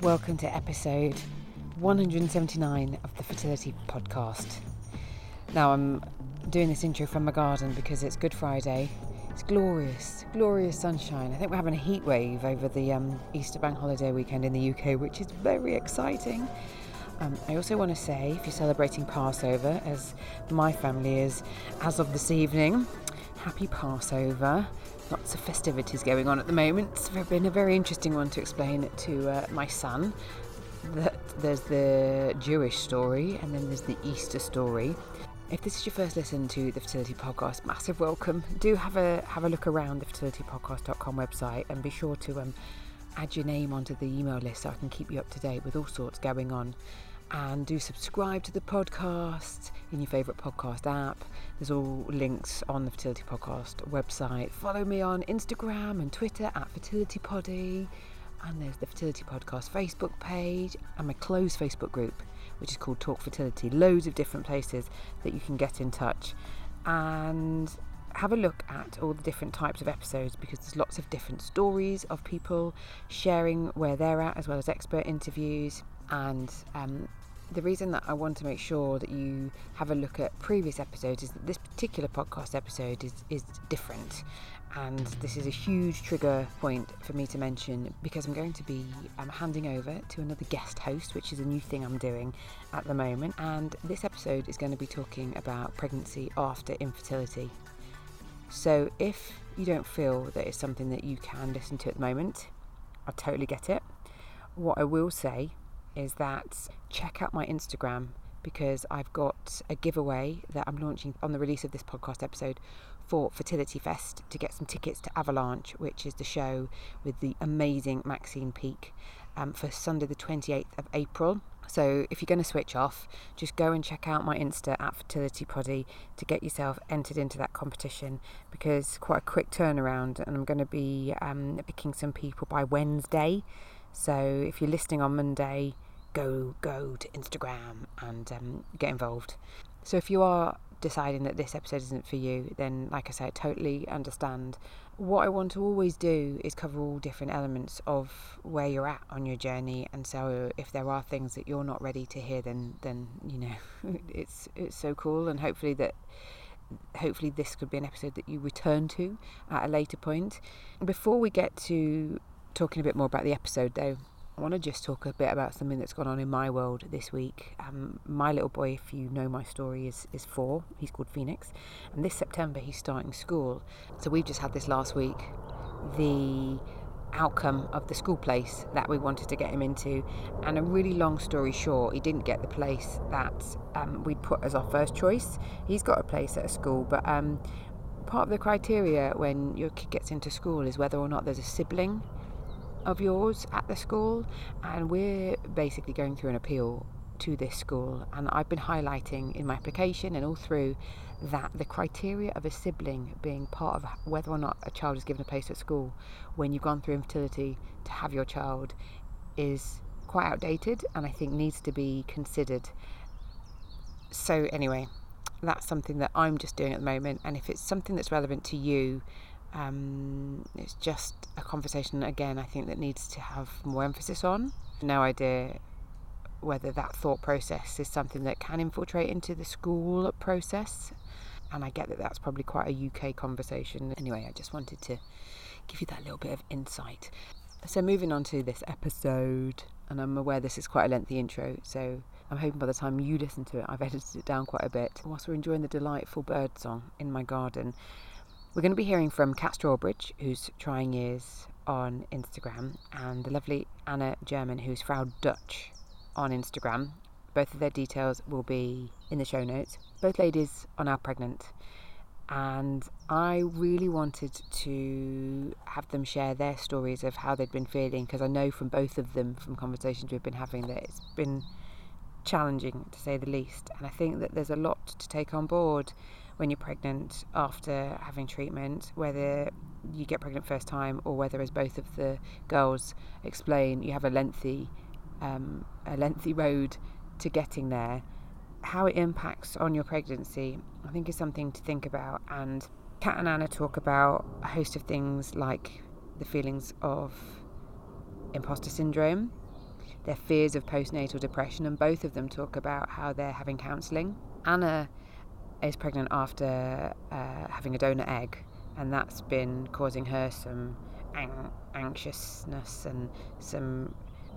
Welcome to episode 179 of the Fertility Podcast. Now I'm doing this intro from my garden because it's Good Friday. It's glorious sunshine. I think we're having a heat wave over the Easter bank holiday weekend in the UK, which is very exciting. I also want to say, if you're celebrating Passover, as my family is as of this evening, happy Passover. Lots of festivities going on at the moment. It's been a very interesting one to explain to my son. That there's the Jewish story and then there's the Easter story. If this is your first listen to the Fertility Podcast, massive welcome. Do have a look around the fertilitypodcast.com website and be sure to add your name onto the email list so I can keep you up to date with all sorts going on. And do subscribe to the podcast in your favourite podcast app. There's all links on the Fertility Podcast website. Follow me on Instagram and Twitter at FertilityPoddy. And there's the Fertility Podcast Facebook page and my closed Facebook group, which is called Talk Fertility. Loads of different places that you can get in touch. And have a look at all the different types of episodes because there's lots of different stories of people sharing where they're at, as well as expert interviews. And the reason that I want to make sure that you have a look at previous episodes is that this particular podcast episode is different. And this is a huge trigger point for me to mention because I'm going to be handing over to another guest host, which is a new thing I'm doing at the moment. And this episode is going to be talking about pregnancy after infertility. So if you don't feel that it's something that you can listen to at the moment, I totally get it. What I will say is that check out my Instagram because I've got a giveaway that I'm launching on the release of this podcast episode for Fertility Fest to get some tickets to Avalanche, which is the show with the amazing Maxine Peake, for Sunday the 28th of April. So if you're going to switch off, just go and check out my Insta at FertilityPoddy to get yourself entered into that competition because quite a quick turnaround and I'm going to be picking some people by Wednesday. So if you're listening on Monday, go to Instagram and get involved. So if you are deciding that this episode isn't for you, then like I said, totally understand. What I want to always do is cover all different elements of where you're at on your journey, and so if there are things that you're not ready to hear, then you know it's so cool, and hopefully this could be an episode that you return to at a later point. Before we get to talking a bit more about the episode though, I want to just talk a bit about something that's gone on in my world this week. My little boy, if you know my story, is 4. He's called Phoenix. And this September, he's starting school. So we've just had this last week, the outcome of the school place that we wanted to get him into. And a really long story short, he didn't get the place that we'd put as our first choice. He's got a place at a school, but part of the criteria when your kid gets into school is whether or not there's a sibling of yours at the school, and we're basically going through an appeal to this school, and I've been highlighting in my application and all through that the criteria of a sibling being part of whether or not a child is given a place at school when you've gone through infertility to have your child is quite outdated and I think needs to be considered. So anyway, that's something that I'm just doing at the moment, and if it's something that's relevant to you, it's just a conversation again I think that needs to have more emphasis on. No idea whether that thought process is something that can infiltrate into the school process, and I get that that's probably quite a UK conversation. Anyway, I just wanted to give you that little bit of insight. So moving on to this episode, and I'm aware this is quite a lengthy intro, so I'm hoping by the time you listen to it I've edited it down quite a bit. Whilst we're enjoying the delightful bird song in my garden, we're going to be hearing from Cat Strawbridge, who's trying years on Instagram, and the lovely Anna German, who's Frau Dutch on Instagram. Both of their details will be in the show notes. Both ladies are now pregnant, and I really wanted to have them share their stories of how they'd been feeling, because I know from both of them, from conversations we've been having, that it's been challenging to say the least, and I think that there's a lot to take on board when you're pregnant after having treatment, whether you get pregnant first time or whether, as both of the girls explain, you have a lengthy road to getting there. How it impacts on your pregnancy, I think, is something to think about. And Kat and Anna talk about a host of things like the feelings of imposter syndrome, their fears of postnatal depression, and both of them talk about how they're having counselling. Anna is pregnant after having a donor egg, and that's been causing her some anxiousness and some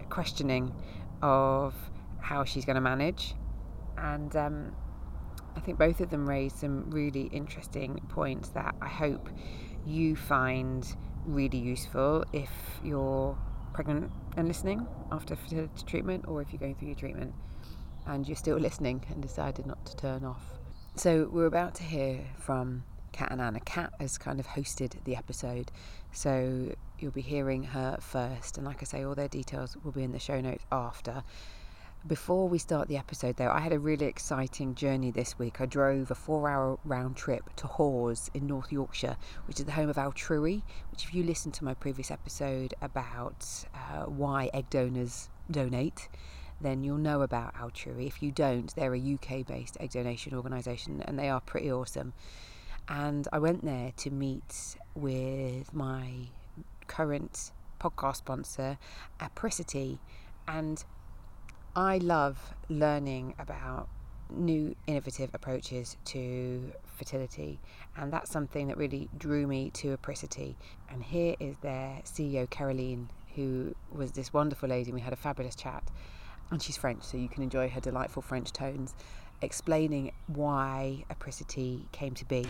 questioning of how she's going to manage. And I think both of them raised some really interesting points that I hope you find really useful if you're pregnant and listening after fertility treatment, or if you're going through your treatment and you're still listening and decided not to turn off. So we're about to hear from Cat and Anna. Cat has kind of hosted the episode, so you'll be hearing her first, and like I say, all their details will be in the show notes after. Before we start the episode though, I had a really exciting journey this week. I drove a 4-hour round trip to Hawes in North Yorkshire, which is the home of Altrui, which if you listen to my previous episode about why egg donors donate, then you'll know about Altrui. If you don't, they're a UK-based egg donation organisation, and they are pretty awesome. And I went there to meet with my current podcast sponsor, Apricity, and I love learning about new innovative approaches to fertility, and that's something that really drew me to Apricity. And here is their CEO, Caroline, who was this wonderful lady, and we had a fabulous chat. And she's French, so you can enjoy her delightful French tones, explaining why Apricity came to be.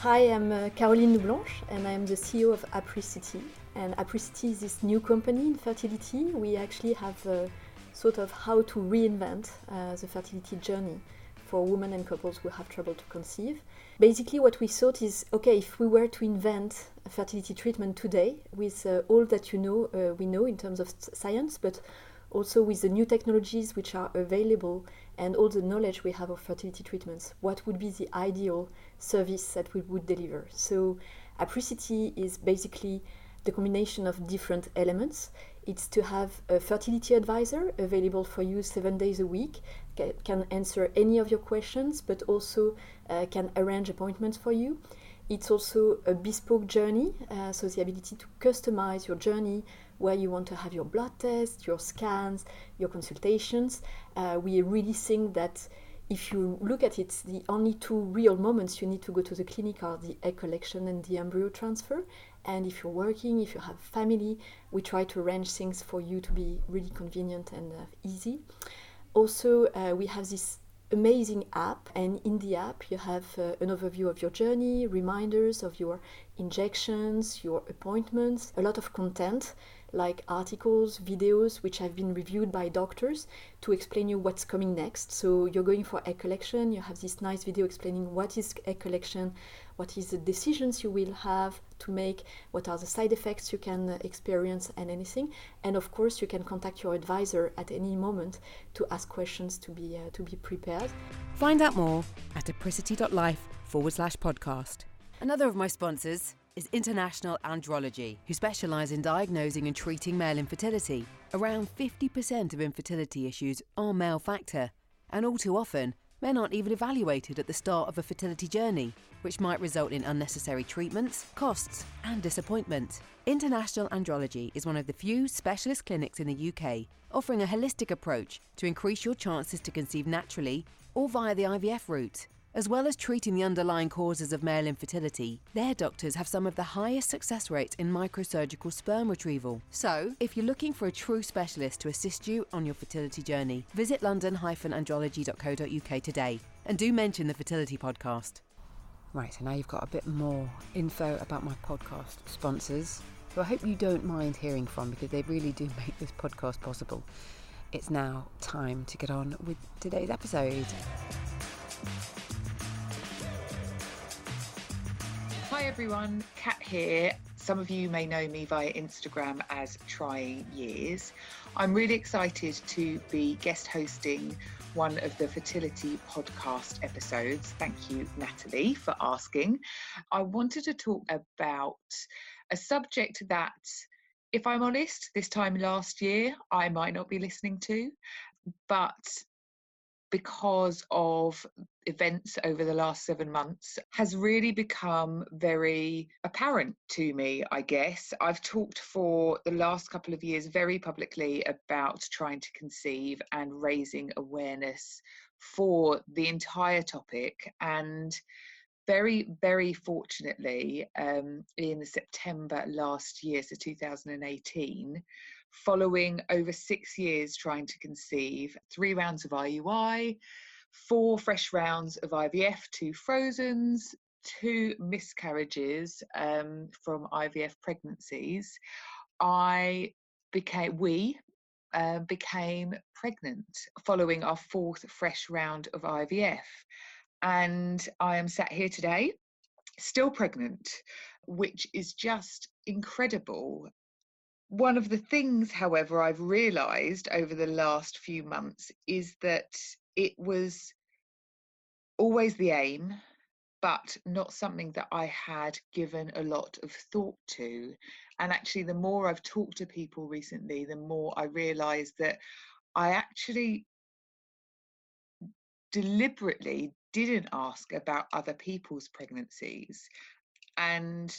Hi, I'm Caroline Blanche, and I'm the CEO of Apricity. And Apricity is this new company in fertility. We actually have sort of how to reinvent the fertility journey for women and couples who have trouble to conceive. Basically what we thought is, okay, if we were to invent a fertility treatment today with all that we know in terms of science, but also with the new technologies which are available and all the knowledge we have of fertility treatments, what would be the ideal service that we would deliver? So Apricity is basically the combination of different elements. It's to have a fertility advisor available for you 7 days a week, can answer any of your questions, but also can arrange appointments for you. It's also a bespoke journey, so the ability to customize your journey, where you want to have your blood tests, your scans, your consultations. We really think that if you look at it, the only two real moments you need to go to the clinic are the egg collection and the embryo transfer. And if you're working, if you have family, we try to arrange things for you to be really convenient and easy. Also, we have this amazing app, and in the app you have an overview of your journey, reminders of your injections, your appointments, a lot of content like articles, videos which have been reviewed by doctors to explain you what's coming next. So you're going for egg collection, you have this nice video explaining what is egg collection, what is the decisions you will have to make, what are the side effects you can experience and anything. And of course you can contact your advisor at any moment to ask questions to be prepared. Find out more at apricity.life/podcast. Another of my sponsors is International Andrology, who specialise in diagnosing and treating male infertility. Around 50% of infertility issues are male factor, and all too often, men aren't even evaluated at the start of a fertility journey, which might result in unnecessary treatments, costs, and disappointment. International Andrology is one of the few specialist clinics in the UK offering a holistic approach to increase your chances to conceive naturally or via the IVF route. As well as treating the underlying causes of male infertility, their doctors have some of the highest success rates in microsurgical sperm retrieval. So, if you're looking for a true specialist to assist you on your fertility journey, visit london-andrology.co.uk today, and do mention the Fertility Podcast. Right, so now you've got a bit more info about my podcast sponsors, who I hope you don't mind hearing from, because they really do make this podcast possible. It's now time to get on with today's episode. Hi everyone, Cat here. Some of you may know me via Instagram as Trying Years. I'm really excited to be guest hosting one of the Fertility Podcast episodes. Thank you, Natalie, for asking. I wanted to talk about a subject that, if I'm honest, this time last year I might not be listening to, but because of events over the last 7 months, has really become very apparent to me, I guess. I've talked for the last couple of years very publicly about trying to conceive and raising awareness for the entire topic. And very, very fortunately, in September last year, so 2018, following over 6 years trying to conceive, 3 rounds of IUI, 4 fresh rounds of IVF, 2 frozens, 2 miscarriages from IVF pregnancies, we became pregnant following our 4th fresh round of IVF. And I am sat here today, still pregnant, which is just incredible. One of the things, however, I've realised over the last few months is that it was always the aim, but not something that I had given a lot of thought to. And actually, the more I've talked to people recently, the more I realised that I actually deliberately didn't ask about other people's pregnancies. And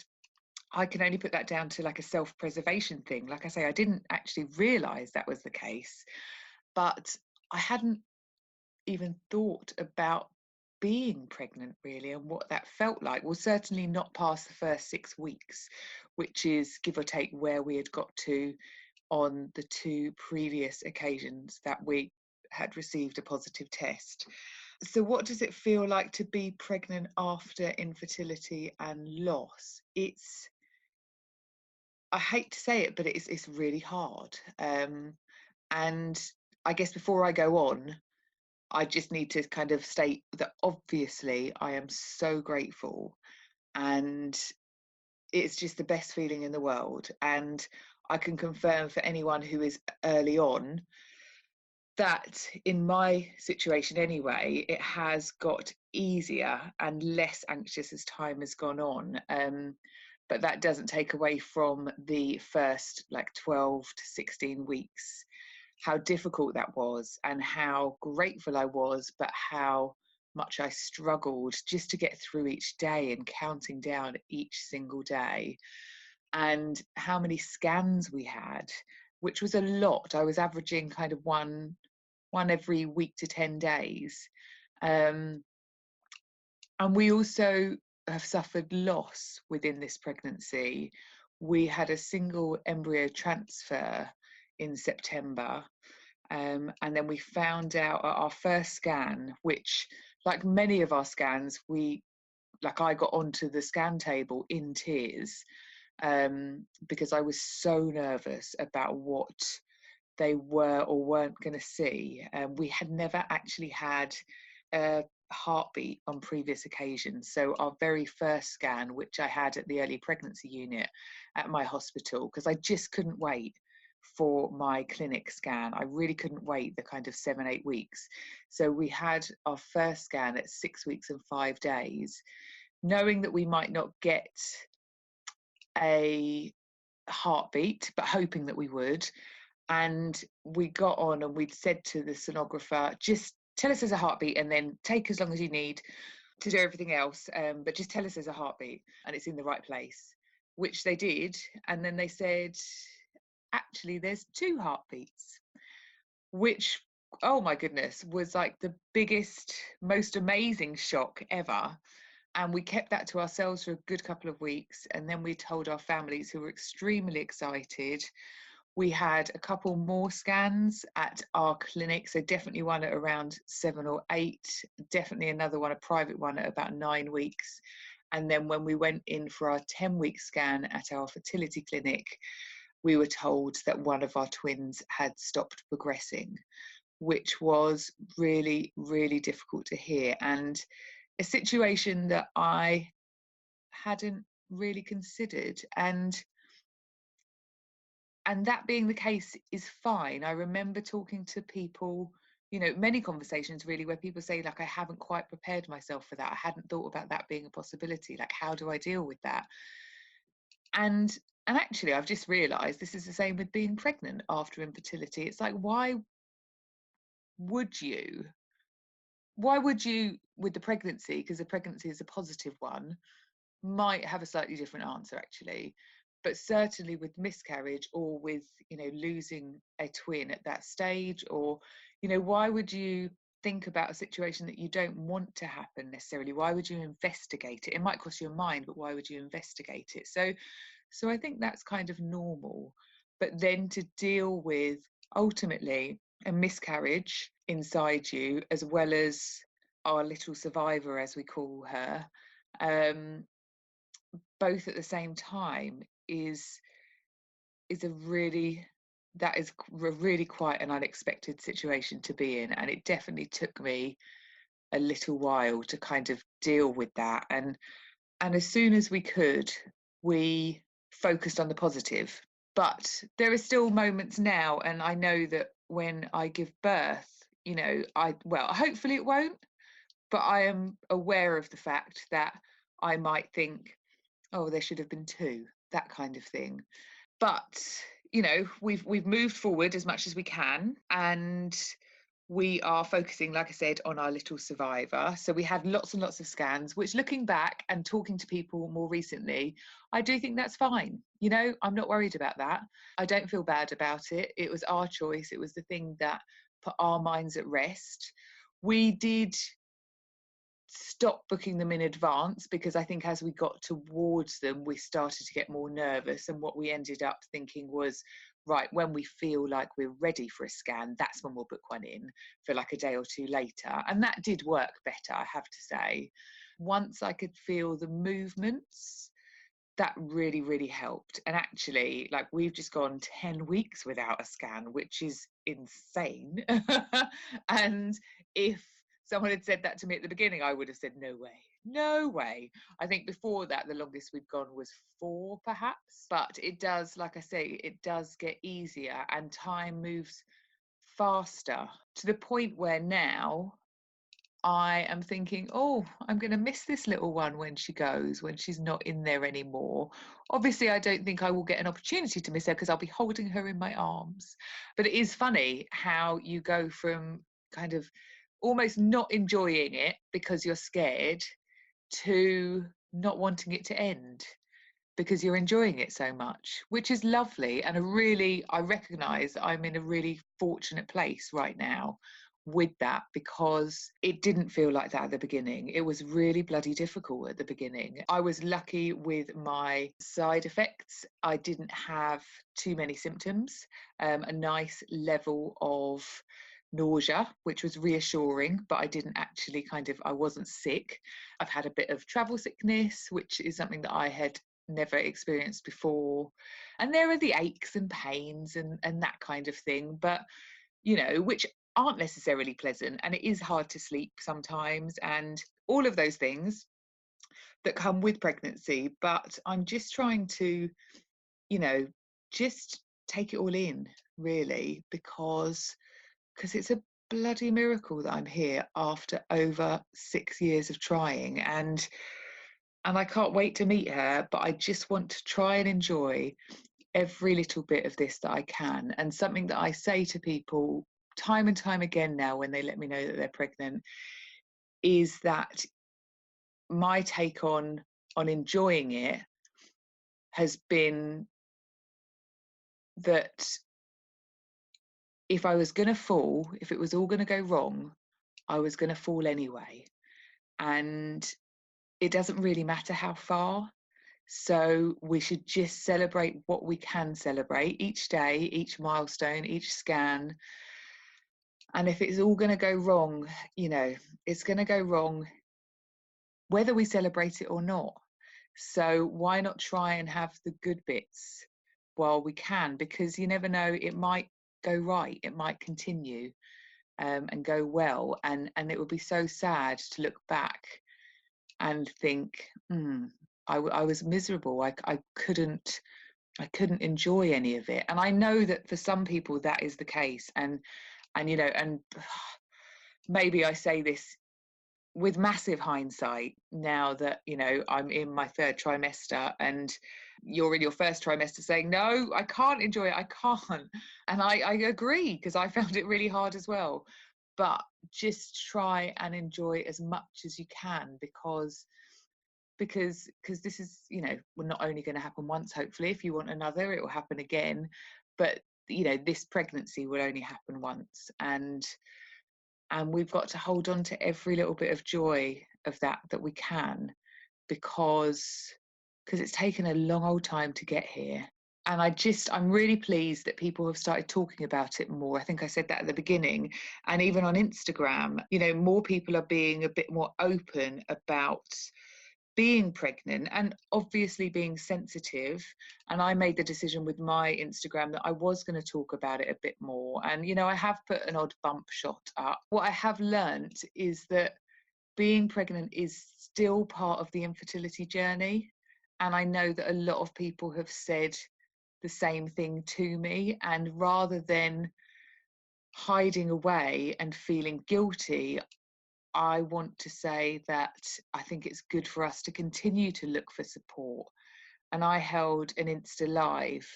I can only put that down to like a self-preservation thing. Like I say, I didn't actually realize that was the case, but I hadn't even thought about being pregnant really and what that felt like. Well, certainly not past the first 6 weeks, which is give or take where we had got to on the 2 previous occasions that we had received a positive test. So what does it feel like to be pregnant after infertility and loss? I hate to say it, but it's really hard. And I guess before I go on, I just need to kind of state that obviously I am so grateful, and it's just the best feeling in the world. And I can confirm for anyone who is early on that in my situation anyway, it has got easier and less anxious as time has gone on. But that doesn't take away from the first like 12 to 16 weeks, how difficult that was and how grateful I was, but how much I struggled just to get through each day and counting down each single day, and how many scans we had, which was a lot. I was averaging kind of one every week to 10 days. And we also have suffered loss within this pregnancy. We had a single embryo transfer in September. And then we found out at our first scan, which, like many of our scans, I got onto the scan table in tears because I was so nervous about what they were or weren't going to see. We had never actually had a heartbeat on previous occasions. So our very first scan, which I had at the early pregnancy unit at my hospital, because I just couldn't wait for my clinic scan. I really couldn't wait the kind of 7-8 weeks. So we had our first scan at 6 weeks and 5 days, knowing that we might not get a heartbeat, but hoping that we would. And we got on and we'd said to the sonographer, just tell us there's a heartbeat and then take as long as you need to do everything else, but just tell us there's a heartbeat and it's in the right place, which they did. And then they said, actually, there's 2 heartbeats, which, oh my goodness, was like the biggest, most amazing shock ever. And we kept that to ourselves for a good couple of weeks. And then we told our families, who were extremely excited. We had a couple more scans at our clinic, so definitely one at around 7 or 8, definitely another one, a private one, at about 9 weeks. And then when we went in for our 10-week scan at our fertility clinic, we were told that one of our twins had stopped progressing, which was really, really difficult to hear, and a situation that I hadn't really considered. And that being the case is fine. I remember talking to people, many conversations really, where people say, like, I haven't quite prepared myself for that. I hadn't thought about that being a possibility. Like, how do I deal with that? And actually, I've just realised this is the same with being pregnant after infertility. It's like, why would you why would you, with the pregnancy, because the pregnancy is a positive one, might have a slightly different answer actually. But certainly with miscarriage, or with, you know, losing a twin at that stage, or, you know, why would you think about a situation that you don't want to happen necessarily? Why would you investigate it? It might cross your mind, but why would you investigate it? So I think that's kind of normal. But then to deal with ultimately a miscarriage inside you, as well as our little survivor, as we call her, both at the same time is a really, that is really quite an unexpected situation to be in, and it definitely took me a little while to kind of deal with that. And as soon as we could, we focused on the positive. But there are still moments now, and I know that when I give birth, you know, well, hopefully it won't, but I am aware of the fact that I might think, oh, there should have been two, that kind of thing. But, you know, we've moved forward as much as we can, and we are focusing, like I said, on our little survivor. So we had lots and lots of scans, which, looking back and talking to people more recently, I do think that's fine. You know, I'm not worried about that. I don't feel bad about it. It was our choice. It was the thing that put our minds at rest. We did stop booking them in advance, because I think as we got towards them, we started to get more nervous. And what we ended up thinking was, right, when we feel like we're ready for a scan, that's when we'll book one in for like a day or two later. And that did work better, I have to say. Once I could feel the movements, that really, really helped. And actually, like, we've just gone 10 weeks without a scan, which is insane. And if someone had said that to me at the beginning, I would have said, no way, no way. I think before that, the longest we've gone was 4, perhaps. But it does, like I say, it does get easier, and time moves faster, to the point where now I am thinking, oh, I'm going to miss this little one when she's not in there anymore. Obviously, I don't think I will get an opportunity to miss her, because I'll be holding her in my arms. But it is funny how you go from kind of almost not enjoying it because you're scared, to not wanting it to end because you're enjoying it so much, which is lovely. And I recognise that I'm in a really fortunate place right now with that, because it didn't feel like that at the beginning. It was really bloody difficult at the beginning. I was lucky with my side effects. I didn't have too many symptoms, a nice level of nausea, which was reassuring, but I didn't actually I wasn't sick. I've had a bit of travel sickness, which is something that I had never experienced before. And there are the aches and pains and that kind of thing, but, you know, which aren't necessarily pleasant, and it is hard to sleep sometimes, and all of those things that come with pregnancy. But I'm just trying to, you know, just take it all in, really, because it's a bloody miracle that I'm here after over 6 years of trying, and I can't wait to meet her. But I just want to try and enjoy every little bit of this that I can. And something that I say to people time and time again now when they let me know that they're pregnant is that my take on enjoying it has been that if I was going to fall, if it was all going to go wrong, I was going to fall anyway. And it doesn't really matter how far. So we should just celebrate what we can celebrate each day, each milestone, each scan. And if it's all going to go wrong, you know, it's going to go wrong whether we celebrate it or not. So why not try and have the good bits while we can? Because you never know, it might go right, it might continue and go well. And it would be so sad to look back and think, I was miserable. I couldn't enjoy any of it. And I know that for some people that is the case. And you know, and maybe I say this with massive hindsight now that, you know, I'm in my 3rd trimester and you're in your 1st trimester, saying, no, I can't enjoy it, I can't. And I agree, because I found it really hard as well. but just try and enjoy as much as you can, because this is, you know, we're not only going to happen once. Hopefully, if you want another, it will happen again, but you know, this pregnancy will only happen once, and we've got to hold on to every little bit of joy of that we can, because it's taken a long old time to get here. And I'm really pleased that people have started talking about it more. I think I said that at the beginning. And even on Instagram, you know, more people are being a bit more open about being pregnant, and obviously being sensitive. And I made the decision with my Instagram that I was going to talk about it a bit more. And, you know, I have put an odd bump shot up. What I have learnt is that being pregnant is still part of the infertility journey. And I know that a lot of people have said the same thing to me. And rather than hiding away and feeling guilty, I want to say that I think it's good for us to continue to look for support. And I held an Insta live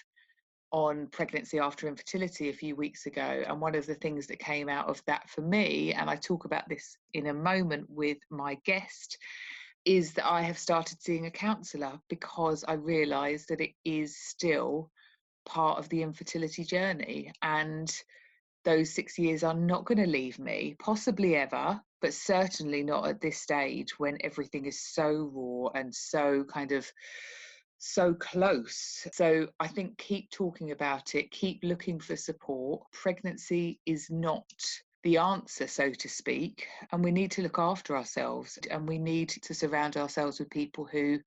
on pregnancy after infertility a few weeks ago. And one of the things that came out of that for me, and I talk about this in a moment with my guest, is that I have started seeing a counsellor, because I realised that it is still part of the infertility journey. And those 6 years are not going to leave me, possibly ever, but certainly not at this stage when everything is so raw and so kind of so close. So I think keep talking about it, keep looking for support. Pregnancy is not the answer, so to speak, and we need to look after ourselves, and we need to surround ourselves with people who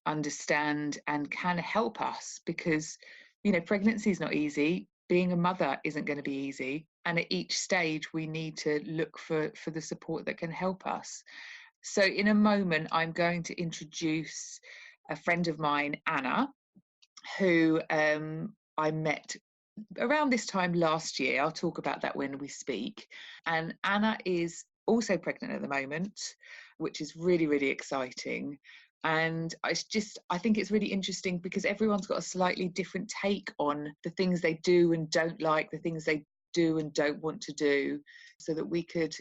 understand and can help us, because, you know, pregnancy is not easy. Being a mother isn't going to be easy, and at each stage we need to look for the support that can help us. So in a moment I'm going to introduce a friend of mine, Anna, who I met around this time last year. I'll talk about that when we speak. And Anna is also pregnant at the moment, which is really, really exciting. And I think it's really interesting, because everyone's got a slightly different take on the things they do and don't like, the things they do and don't want to do, so that we could,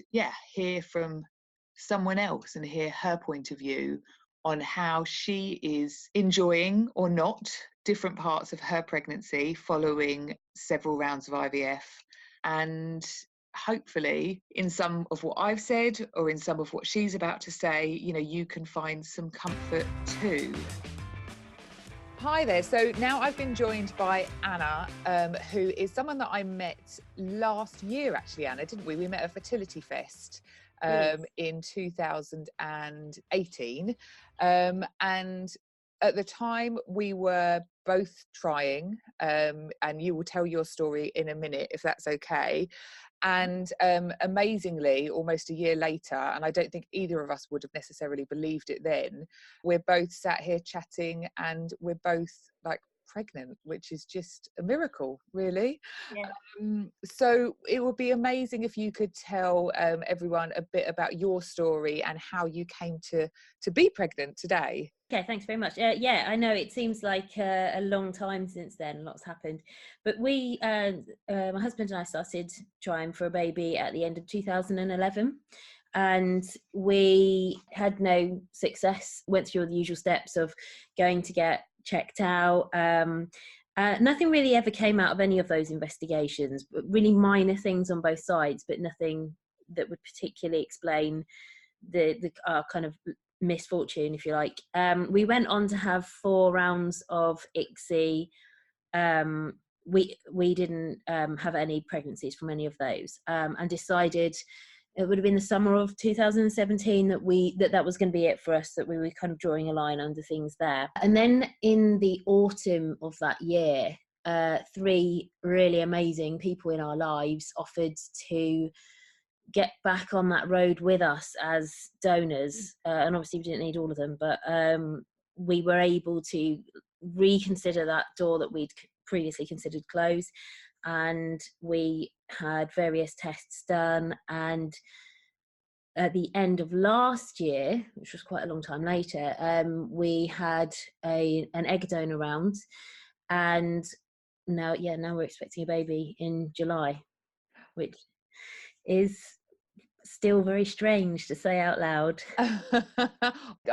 hear from someone else and hear her point of view on how she is enjoying or not different parts of her pregnancy following several rounds of IVF. And hopefully in some of what I've said, or in some of what she's about to say, you know, you can find some comfort too. Hi there. So now I've been joined by Anna, who is someone that I met last year, actually, Anna, didn't we? We met at Fertility Fest in 2018. And at the time we were both trying, and you will tell your story in a minute, if that's okay. And amazingly, almost a year later, and I don't think either of us would have necessarily believed it then, we're both sat here chatting, and we're both like pregnant, which is just a miracle, really. Yeah. So it would be amazing if you could tell everyone a bit about your story and how you came to be pregnant today. Okay, thanks very much. Yeah, I know it seems like a long time since then, lots happened, but we, my husband and I started trying for a baby at the end of 2011, and we had no success, went through all the usual steps of going to get checked out. Nothing really ever came out of any of those investigations, but really minor things on both sides, but nothing that would particularly explain the kind of misfortune, if you like. We went on to have 4 rounds of ICSI. We didn't have any pregnancies from any of those, and decided it would have been the summer of 2017 that was going to be it for us, that we were kind of drawing a line under things there. And then in the autumn of that year, 3 really amazing people in our lives offered to get back on that road with us as donors, and obviously we didn't need all of them, but we were able to reconsider that door that we'd previously considered closed, and we had various tests done, and at the end of last year, which was quite a long time later, we had an egg donor round, and now we're expecting a baby in July, which is still very strange to say out loud.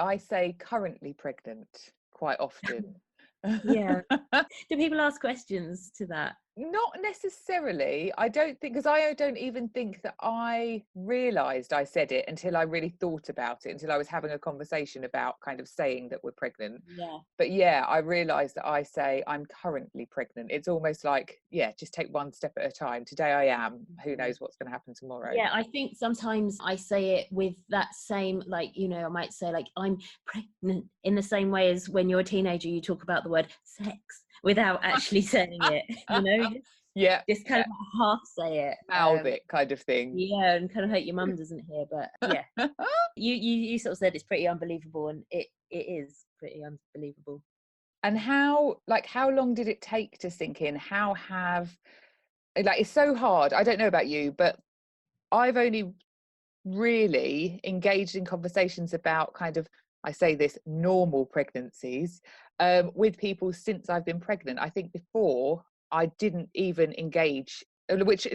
I say currently pregnant quite often. Yeah. Do people ask questions to that? Not necessarily. I don't think, because I don't even think that I realised I said it until I really thought about it, until I was having a conversation about kind of saying that we're pregnant. Yeah. But yeah, I realised that I say I'm currently pregnant. It's almost like, yeah, just take one step at a time. Today I am. Who knows what's going to happen tomorrow? Yeah, I think sometimes I say it with that same, like, you know, I might say like I'm pregnant, in the same way as when you're a teenager you talk about the word sex without actually saying it, you know. Yeah, just kind of half say it, mouth it kind of thing. yeah, and kind of hope your mum doesn't hear. But yeah, you sort of said it's pretty unbelievable, and it is pretty unbelievable. And how long did it take to sink in? How have, like, it's so hard. I don't know about you, but I've only really engaged in conversations about kind of, I say this, normal pregnancies with people since I've been pregnant. I think before I didn't even engage, which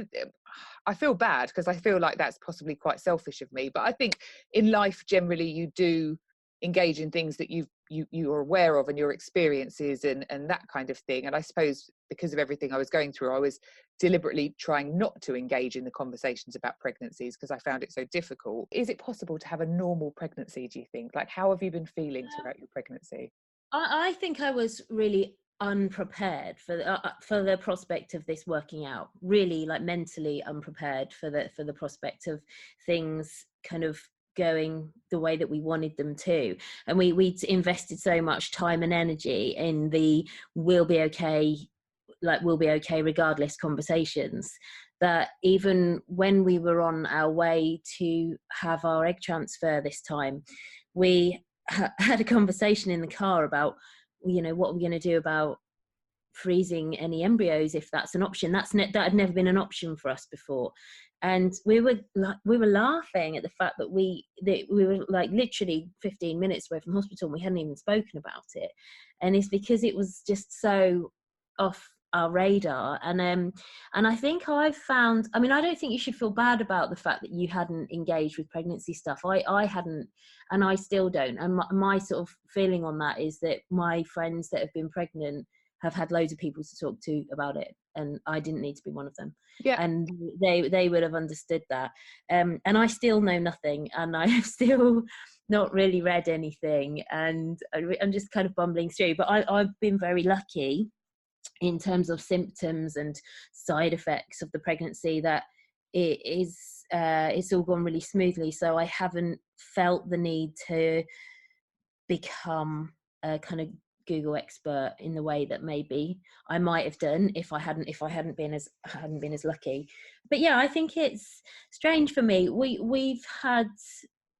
I feel bad because I feel like that's possibly quite selfish of me. But I think in life generally you do engage in things that you are aware of and your experiences and that kind of thing. And I suppose because of everything I was going through, I was deliberately trying not to engage in the conversations about pregnancies because I found it so difficult. Is it possible to have a normal pregnancy, do you think? Like, how have you been feeling throughout your pregnancy? I think I was really unprepared for the prospect of this working out. Really, like, mentally unprepared for the prospect of things kind of going the way that we wanted them to. And we'd invested so much time and energy in the we'll be okay regardless conversations, that even when we were on our way to have our egg transfer this time, we had a conversation in the car about, you know, what we're going to do about freezing any embryos if that's an option. That had never been an option for us before. And we were laughing at the fact that we were like literally 15 minutes away from hospital and we hadn't even spoken about it. And it's because it was just so off our radar. And I think I've found, I mean, I don't think you should feel bad about the fact that you hadn't engaged with pregnancy stuff. I hadn't, and I still don't. And my sort of feeling on that is that my friends that have been pregnant have had loads of people to talk to about it, and I didn't need to be one of them. Yeah. And they would have understood that. And I still know nothing, and I have still not really read anything, and I'm just kind of bumbling through. But I've been very lucky in terms of symptoms and side effects of the pregnancy, that it's all gone really smoothly. So I haven't felt the need to become a kind of Google expert in the way that maybe I might have done if I hadn't been as lucky. But yeah, I think it's strange for me. We've had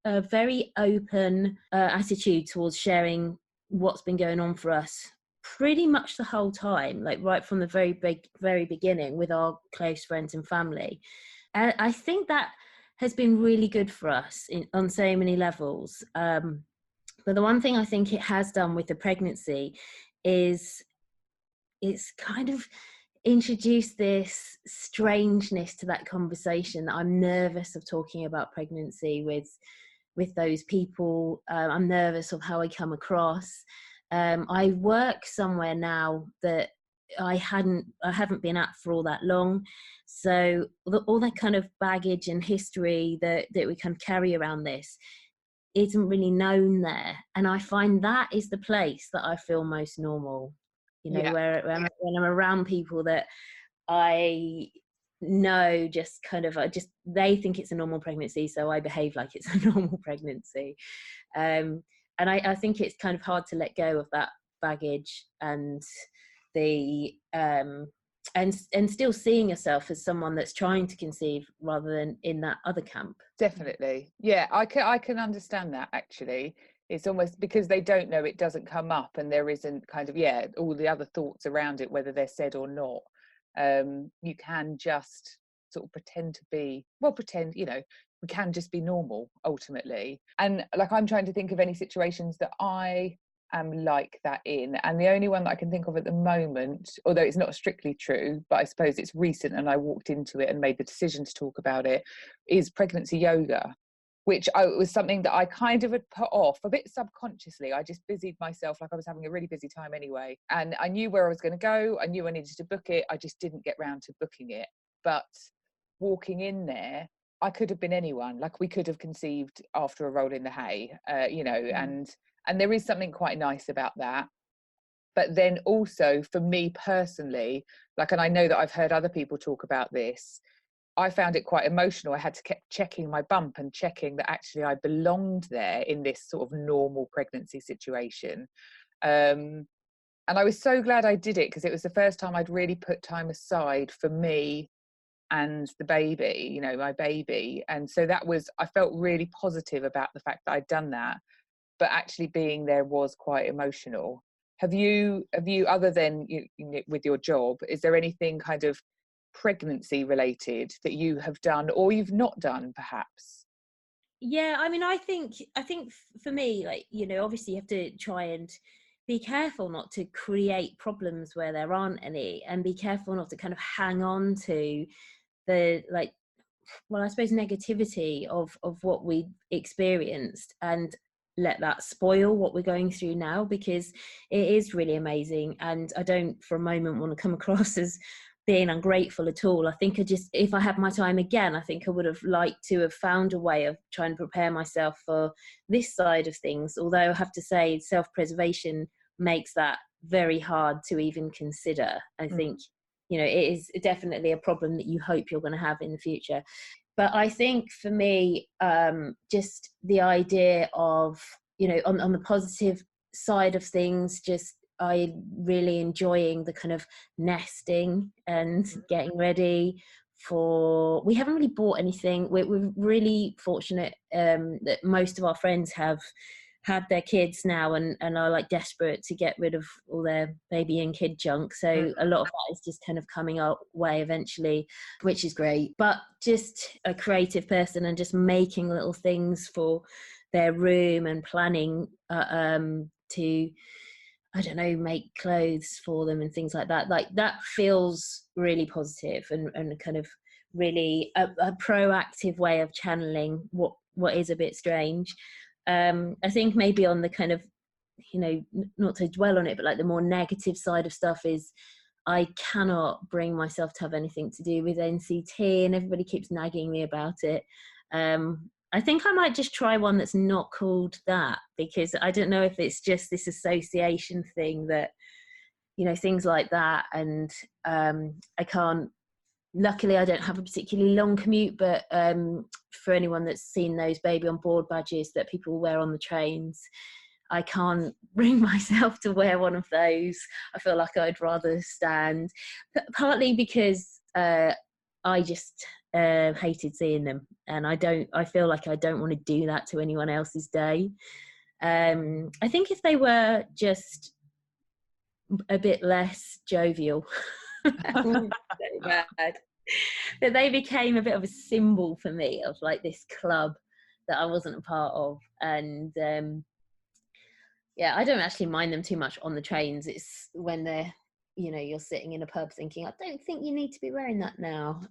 a very open attitude towards sharing what's been going on for us pretty much the whole time, like right from the very beginning, with our close friends and family. And I think that has been really good for us on so many levels. But the one thing I think it has done with the pregnancy is it's kind of introduced this strangeness to that conversation, that I'm nervous of talking about pregnancy with those people. I'm nervous of how I come across. I work somewhere now that I haven't been at for all that long, so all that kind of baggage and history that we kind of carry around this isn't really known there. And I find that is the place that I feel most normal, you know. Yeah. When I'm around people that I know, just kind of they think it's a normal pregnancy, so I behave like it's a normal pregnancy. And I think it's kind of hard to let go of that baggage and the and still seeing yourself as someone that's trying to conceive rather than in that other camp. Definitely. Yeah, I can understand that, actually. It's almost because they don't know, it doesn't come up, and there isn't kind of, yeah, all the other thoughts around it, whether they're said or not. You can just sort of pretend, you know, we can just be normal ultimately. And like, I'm trying to think of any situations that I am like that in. And the only one that I can think of at the moment, although it's not strictly true, but I suppose it's recent and I walked into it and made the decision to talk about it, is pregnancy yoga, which was something that I kind of had put off a bit subconsciously. I just busied myself, like I was having a really busy time anyway. And I knew where I was going to go. I knew I needed to book it. I just didn't get round to booking it. But walking in there, I could have been anyone. Like, we could have conceived after a roll in the hay, and there is something quite nice about that. But then also for me personally, like, and I know that I've heard other people talk about this, I found it quite emotional. I had to keep checking my bump and checking that actually I belonged there in this sort of normal pregnancy situation. And I was so glad I did it, because it was the first time I'd really put time aside for me and the baby, you know, my baby. And so that was, I felt really positive about the fact that I'd done that, but actually being there was quite emotional. Have you other than with your job, is there anything kind of pregnancy related that you have done or you've not done perhaps? Yeah, I mean, I think for me, like, you know, obviously you have to try and be careful not to create problems where there aren't any, and be careful not to kind of hang on to the, like, well, I suppose negativity of what we experienced, and let that spoil what we're going through now, because it is really amazing. And I don't for a moment want to come across as being ungrateful at all. I think if I had my time again, I think I would have liked to have found a way of trying to prepare myself for this side of things. Although I have to say, self-preservation makes that very hard to even consider. I think, you know, it is definitely a problem that you hope you're going to have in the future. But I think for me, just the idea of, you know, on the positive side of things, just I really enjoying the kind of nesting and getting ready for, we haven't really bought anything. We're really fortunate that most of our friends have had their kids now and are like desperate to get rid of all their baby and kid junk. So a lot of that is just kind of coming our way eventually, which is great. But just a creative person and just making little things for their room and planning to, I don't know, make clothes for them and things like that feels really positive and kind of really a proactive way of channeling what is a bit strange. I think maybe on the kind of, you know, not to dwell on it, but like the more negative side of stuff is I cannot bring myself to have anything to do with NCT, and everybody keeps nagging me about it. I think I might just try one that's not called that, because I don't know if it's just this association thing that, you know, things like that. And I can't, luckily I don't have a particularly long commute, but for anyone that's seen those baby on board badges that people wear on the trains, I can't bring myself to wear one of those. I feel like I'd rather stand, partly because I just hated seeing them, and I feel like I don't want to do that to anyone else's day. I think if they were just a bit less jovial, so bad, that they became a bit of a symbol for me of like this club that I wasn't a part of. And yeah, I don't actually mind them too much on the trains. It's when they're, you know, you're sitting in a pub thinking, I don't think you need to be wearing that now.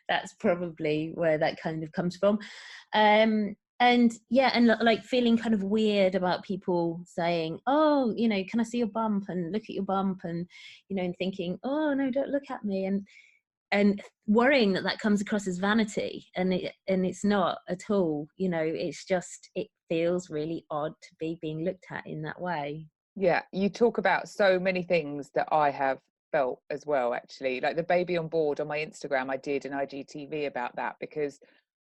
That's probably where that kind of comes from. And yeah, and like feeling kind of weird about people saying, oh, you know, can I see your bump, and look at your bump, and, you know, and thinking, oh no, don't look at me, and worrying that comes across as vanity, and it's not at all. You know, it's just, it feels really odd to be being looked at in that way. Yeah, you talk about so many things that I have felt as well, actually. Like the baby on board, on my Instagram, I did an IGTV about that, because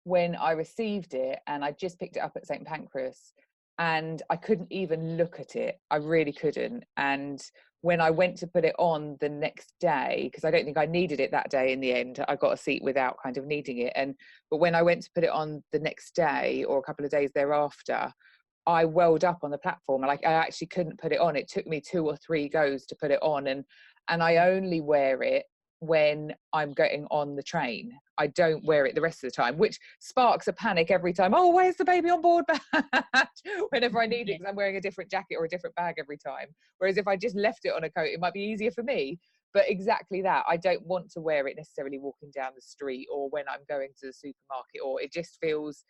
when I received it, and I just picked it up at St Pancras, and I couldn't even look at it. I really couldn't. And when I went to put it on the next day, because I don't think I needed it that day in the end, I got a seat without kind of needing it. But when I went to put it on the next day or a couple of days thereafter, I welled up on the platform. Like, I actually couldn't put it on. It took me 2 or 3 goes to put it on, and I only wear it when I'm getting on the train. I don't wear it the rest of the time, which sparks a panic every time. Oh, where's the baby on board badge? Whenever I need it, because I'm wearing a different jacket or a different bag every time. Whereas if I just left it on a coat, it might be easier for me. But exactly that, I don't want to wear it necessarily walking down the street or when I'm going to the supermarket, or it just feels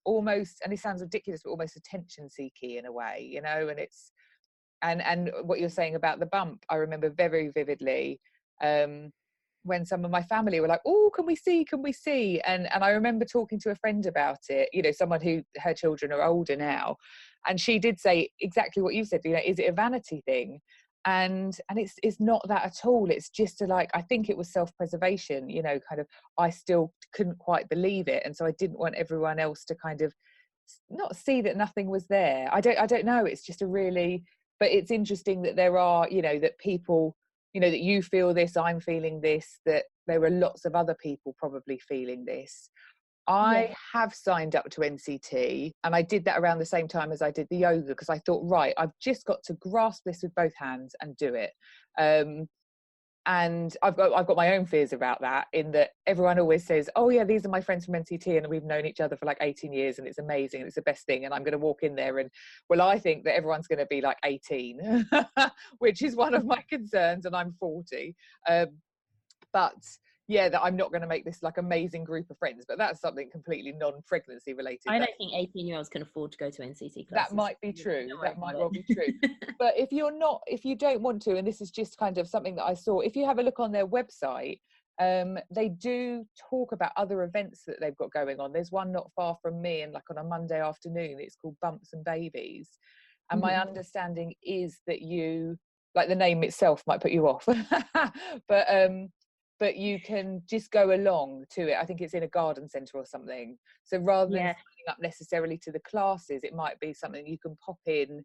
almost, and it sounds ridiculous, but almost attention seeking in a way, you know. And it's, and what you're saying about the bump, I remember very vividly when some of my family were like, oh, can we see, and I remember talking to a friend about it, you know, someone who, her children are older now, and she did say exactly what you said, you know, is it a vanity thing? And it's not that at all. It's just like, I think it was self-preservation, you know, kind of, I still couldn't quite believe it, and so I didn't want everyone else to kind of not see that nothing was there. I don't know, it's just a really, but it's interesting that there are, you know, that people, you know, that you feel this, I'm feeling this, that there are lots of other people probably feeling this. I have signed up to NCT, and I did that around the same time as I did the yoga, because I thought, right, I've just got to grasp this with both hands and do it. And I've got my own fears about that, in that everyone always says, oh yeah, these are my friends from NCT and we've known each other for like 18 years and it's amazing and it's the best thing, and I'm going to walk in there and, well, I think that everyone's going to be like 18 which is one of my concerns, and I'm 40, but yeah, that I'm not going to make this like amazing group of friends. But that's something completely non-pregnancy related. I don't think 18-year-olds can afford to go to NCT classes. That might be true. That might well be true. But if you don't want to, and this is just kind of something that I saw, if you have a look on their website, they do talk about other events that they've got going on. There's one not far from me, and like on a Monday afternoon, it's called Bumps and Babies. And my understanding is that you, like, the name itself might put you off, but you can just go along to it. I think it's in a garden centre or something. So rather than signing up necessarily to the classes, it might be something you can pop in,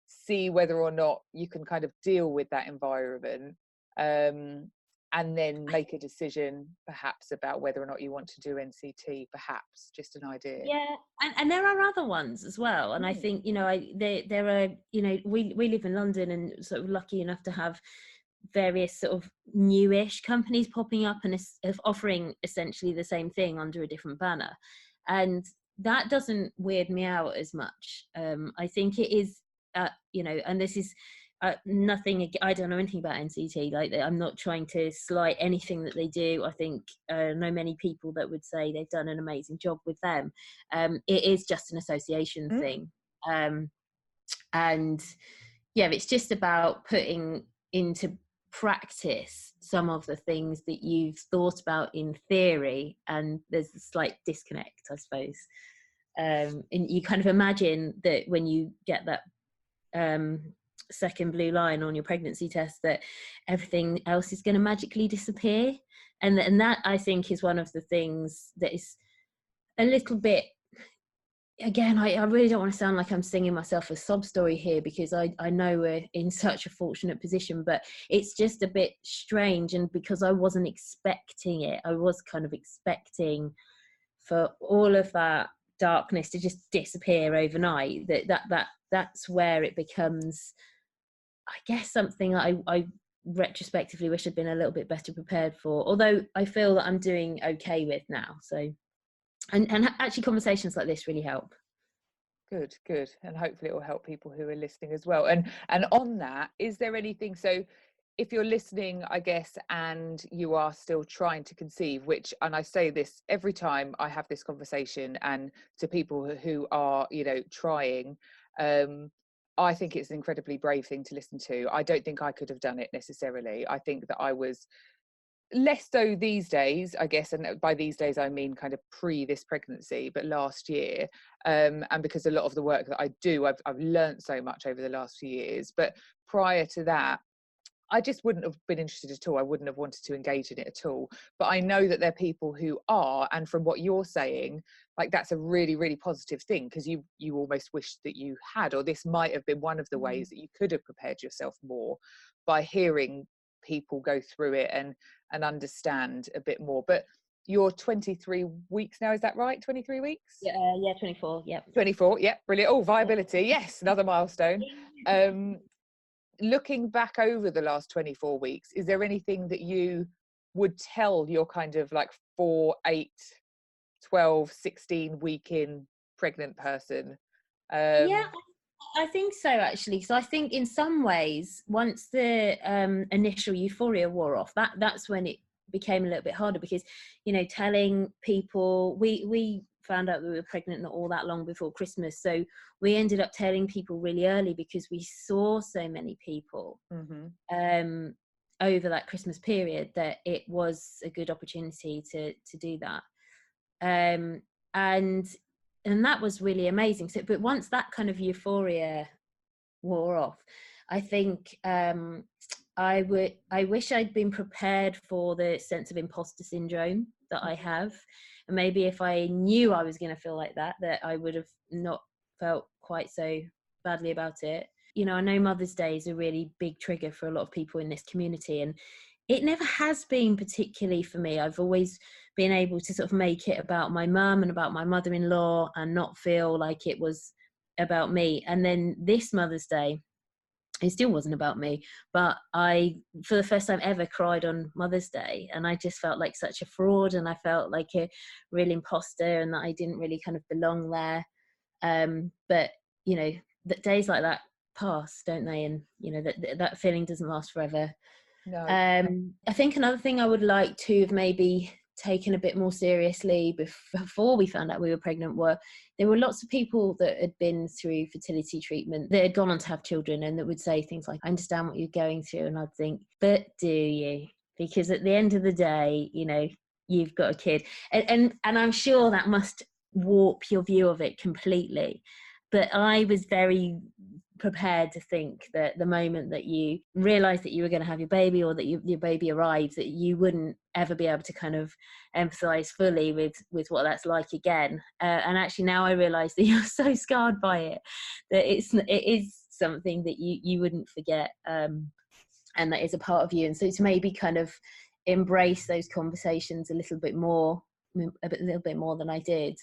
see whether or not you can kind of deal with that environment, and then make a decision perhaps about whether or not you want to do NCT, perhaps. Just an idea. Yeah, and there are other ones as well. And I think, you know, there are, you know, we live in London and sort of lucky enough to have various sort of newish companies popping up and offering essentially the same thing under a different banner, and that doesn't weird me out as much. I think it is, you know, and this is nothing, I don't know anything about NCT, like, I'm not trying to slight anything that they do. I think I know many people that would say they've done an amazing job with them. It is just an association thing, and yeah, it's just about putting into practice some of the things that you've thought about in theory, and there's a slight disconnect, I suppose. And you kind of imagine that when you get that second blue line on your pregnancy test, that everything else is going to magically disappear, and that, I think, is one of the things that is a little bit, again, I really don't want to sound like I'm singing myself a sob story here, because I know we're in such a fortunate position, but it's just a bit strange. And because I wasn't expecting it, I was kind of expecting for all of that darkness to just disappear overnight. That's where it becomes, I guess, something that I retrospectively wish I'd been a little bit better prepared for, although I feel that I'm doing okay with now. So and actually conversations like this really help. Good, and hopefully it will help people who are listening as well. And on that, is there anything, so if you're listening, I guess, and you are still trying to conceive, which, and I say this every time I have this conversation, and to people who are, you know, trying, I think it's an incredibly brave thing to listen to. I don't think I could have done it necessarily. I think that I was less so these days, I guess, and by these days I mean kind of pre this pregnancy, but last year, and because a lot of the work that I do, I've learned so much over the last few years. But prior to that, I just wouldn't have been interested at all. I wouldn't have wanted to engage in it at all. But I know that there are people who are, and from what you're saying, like, that's a really, really positive thing, because you almost wish that you had, or this might have been one of the ways that you could have prepared yourself more, by hearing people go through it and understand a bit more. But you're 23 weeks now, is that right? 23 weeks? Yeah, 24. Yeah, 24. Yeah, brilliant. Oh, viability, yes, another milestone. Looking back over the last 24 weeks, is there anything that you would tell your kind of like 4, 8, 12, 16 week in pregnant person? Yeah, I think so, actually, because I think in some ways, once the initial euphoria wore off, that's when it became a little bit harder, because, you know, telling people, we found out that we were pregnant not all that long before Christmas, so we ended up telling people really early because we saw so many people over that Christmas period that it was a good opportunity to do that. And that was really amazing. So, but once that kind of euphoria wore off, I think I wish I'd been prepared for the sense of imposter syndrome that I have, and maybe if I knew I was going to feel like that I would have not felt quite so badly about it. You know, I know Mother's Day is a really big trigger for a lot of people in this community, and it never has been particularly for me. I've always been able to sort of make it about my mum and about my mother-in-law and not feel like it was about me. And then this Mother's Day, it still wasn't about me, but I, for the first time ever, cried on Mother's Day, and I just felt like such a fraud, and I felt like a real imposter, and that I didn't really kind of belong there. But you know, that days like that pass, don't they? And you know, that feeling doesn't last forever. No. I think another thing I would like to have maybe taken a bit more seriously before we found out we were pregnant there were lots of people that had been through fertility treatment that had gone on to have children, and that would say things like, I understand what you're going through, and I'd think, but do you? Because at the end of the day, you know, you've got a kid, and I'm sure that must warp your view of it completely. But I was very prepared to think that the moment that you realized that you were going to have your baby, or that your baby arrives, that you wouldn't ever be able to kind of empathize fully with what that's like again. And actually now I realize that you're so scarred by it that it is something that you wouldn't forget, and that is a part of you. And so to maybe kind of embrace those conversations a little bit more than I did.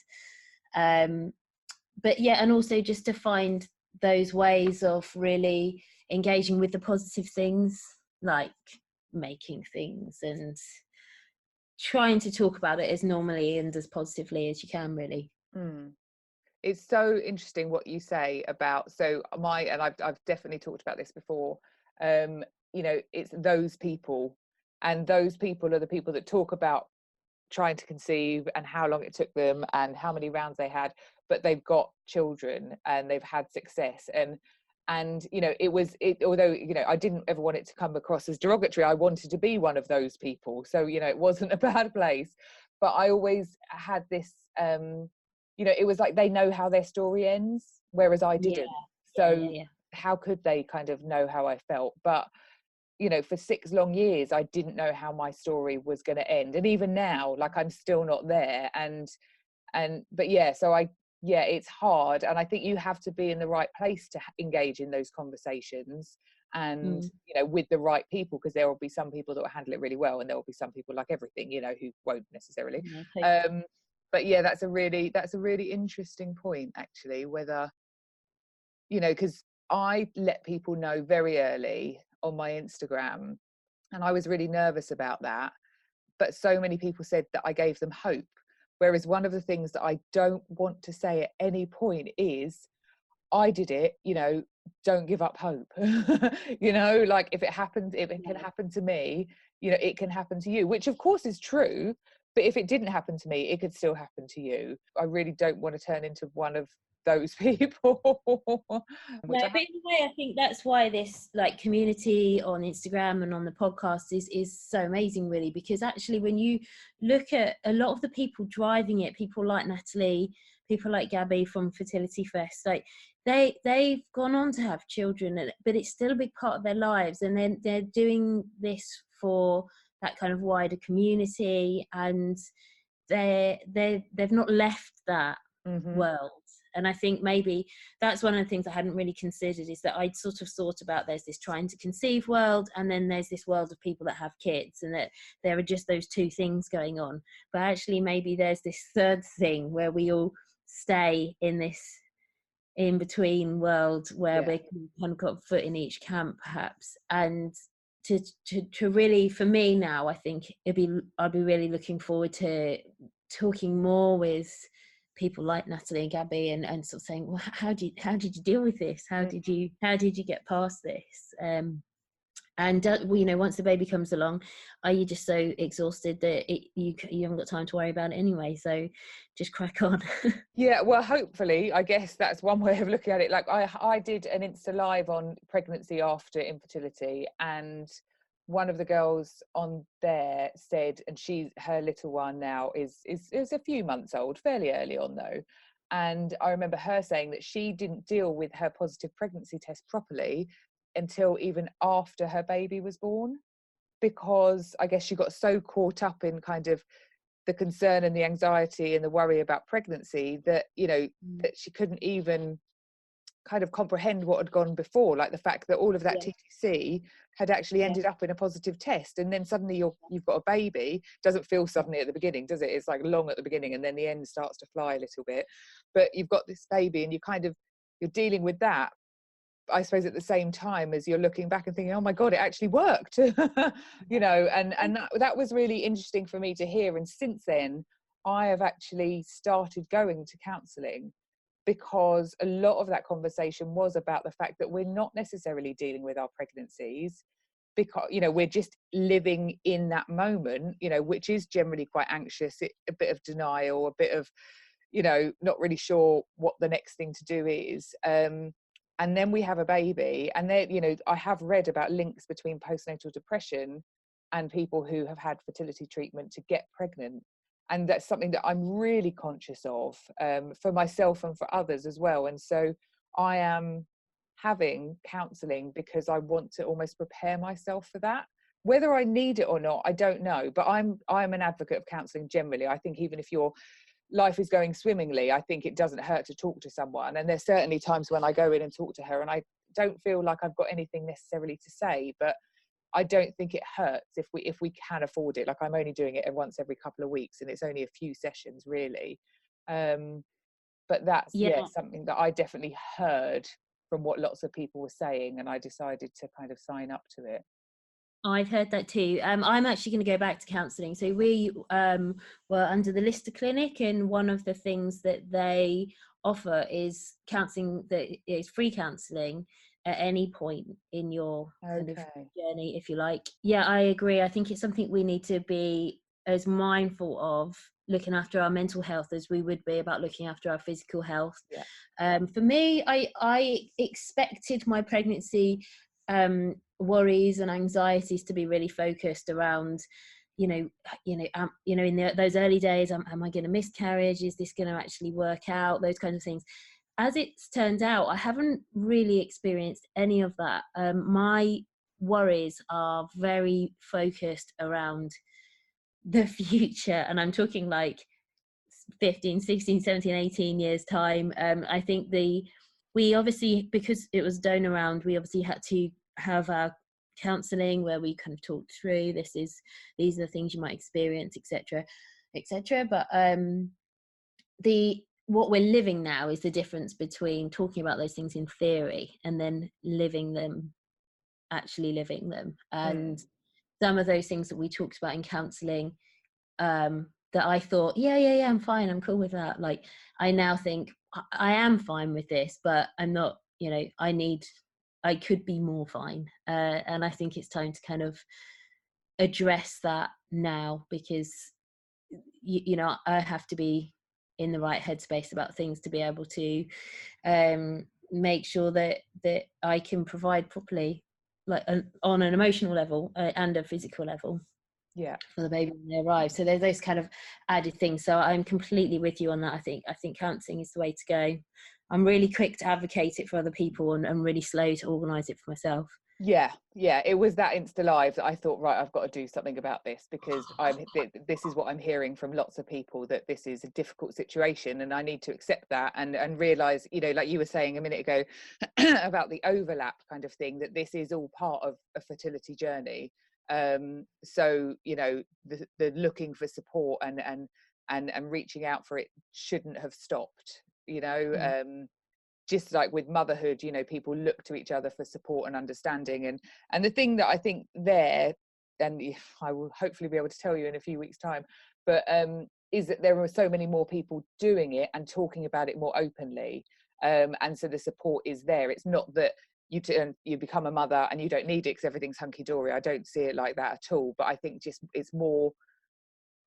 But yeah, and also just to find those ways of really engaging with the positive things, like making things and trying to talk about it as normally and as positively as you can, really. It's so interesting what you say about, so and I've definitely talked about this before, you know, it's those people, and those people are the people that talk about trying to conceive and how long it took them and how many rounds they had, but they've got children and they've had success. And you know, although, you know, I didn't ever want it to come across as derogatory, I wanted to be one of those people, so you know, it wasn't a bad place. But I always had this you know, it was like they know how their story ends, whereas I didn't. How could they kind of know how I felt? But you know, for 6 long years I didn't know how my story was going to end, and even now, like, I'm still not there. But yeah, so it's hard, and I think you have to be in the right place to engage in those conversations, and you know, with the right people, because there will be some people that will handle it really well, and there will be some people, like everything, you know, who won't necessarily. But yeah, that's a really interesting point, actually, whether, you know, because I let people know very early on my Instagram, and I was really nervous about that, but so many people said that I gave them hope. Whereas one of the things that I don't want to say at any point is, I did it, you know, don't give up hope. You know, like, if it can happen to me, you know, it can happen to you, which of course is true. But if it didn't happen to me, it could still happen to you. I really don't want to turn into one of those people. But in a way, I think that's why this, like, community on Instagram and on the podcast is so amazing, really, because actually when you look at a lot of the people driving it, people like Natalie, people like Gabby from Fertility Fest, like they've gone on to have children, but it's still a big part of their lives, and then they're doing this for that kind of wider community, and they've not left that world. And I think maybe that's one of the things I hadn't really considered, is that I'd sort of thought about, there's this trying to conceive world, and then there's this world of people that have kids, and that there are just those two things going on. But actually maybe there's this third thing where we all stay in this in between world where we're kind of got a foot in each camp, perhaps, and to really, for me now, I think I'd be really looking forward to talking more with people like Natalie and Gabby, and sort of saying, well, how did you deal with this? How did you get past this? And well, you know, once the baby comes along, are you just so exhausted that you haven't got time to worry about it anyway? So just crack on. Yeah, well, hopefully, I guess that's one way of looking at it. Like I did an Insta live on pregnancy after infertility, and one of the girls on there said, and her little one now is a few months old, fairly early on though. And I remember her saying that she didn't deal with her positive pregnancy test properly until even after her baby was born, because I guess she got so caught up in kind of the concern and the anxiety and the worry about pregnancy that, you know, that she couldn't even kind of comprehend what had gone before, like the fact that all of that TTC had actually ended up in a positive test, and then suddenly you've got a baby. Doesn't feel suddenly at the beginning, does it? It's like long at the beginning, and then the end starts to fly a little bit. But you've got this baby, and you're dealing with that, I suppose, at the same time as you're looking back and thinking, oh my God, it actually worked. You know, and that was really interesting for me to hear. And since then, I have actually started going to counselling, because a lot of that conversation was about the fact that we're not necessarily dealing with our pregnancies, because, you know, we're just living in that moment, you know, which is generally quite anxious, a bit of denial, a bit of, you know, not really sure what the next thing to do is. And then we have a baby, and then, you know, I have read about links between postnatal depression and people who have had fertility treatment to get pregnant. And that's something that I'm really conscious of, for myself and for others as well. And so I am having counselling because I want to almost prepare myself for that. Whether I need it or not, I don't know. But I'm an advocate of counselling generally. I think even if your life is going swimmingly, I think it doesn't hurt to talk to someone. And there's certainly times when I go in and talk to her and I don't feel like I've got anything necessarily to say, but I don't think it hurts if we can afford it. Like, I'm only doing it once every couple of weeks, and it's only a few sessions really. But that's something that I definitely heard from what lots of people were saying, and I decided to kind of sign up to it. I've heard that too. I'm actually going to go back to counselling. So we were under the Lister Clinic, and one of the things that they offer is counselling, that is free counselling at any point in your kind of journey, if you like. Yeah, I agree. I think it's something we need to be as mindful of, looking after our mental health as we would be about looking after our physical health. For me, I expected my pregnancy worries and anxieties to be really focused around, in those early days, am I going to miscarriage? Is this going to actually work out? Those kinds of things. As it's turned out, I haven't really experienced any of that. My worries are very focused around the future, and I'm talking like 15, 16, 17, 18 years time. I think we obviously, because it was donor round, we obviously had to have our counselling where we kind of talked through, these are the things you might experience, etc. But what we're living now is the difference between talking about those things in theory and then actually living them. And some of those things that we talked about in counselling, that I thought, yeah, I'm fine, I'm cool with that. Like, I now think I am fine with this, but I'm not, I could be more fine. And I think it's time to kind of address that now, because, I have to be in the right headspace about things to be able to make sure that I can provide properly, like on an emotional level and a physical level for the baby when they arrive. So there's those kind of added things. So I'm completely with you on that. I think counselling is the way to go. I'm really quick to advocate it for other people, and really slow to organise it for myself. Yeah, it was that Insta live that I thought, right, I've got to do something about this, because this is what I'm hearing from lots of people, that this is a difficult situation, and I need to accept that and realise, like you were saying a minute ago about the overlap kind of thing, that this is all part of a fertility journey. So the looking for support and reaching out for it shouldn't have stopped. just like with motherhood, you know, people look to each other for support and understanding. And the thing that I think there, and I will hopefully be able to tell you in a few weeks' time, but is that there are so many more people doing it and talking about it more openly. And so the support is there. It's not that you become a mother and you don't need it because everything's hunky-dory. I don't see it like that at all. But I think just it's more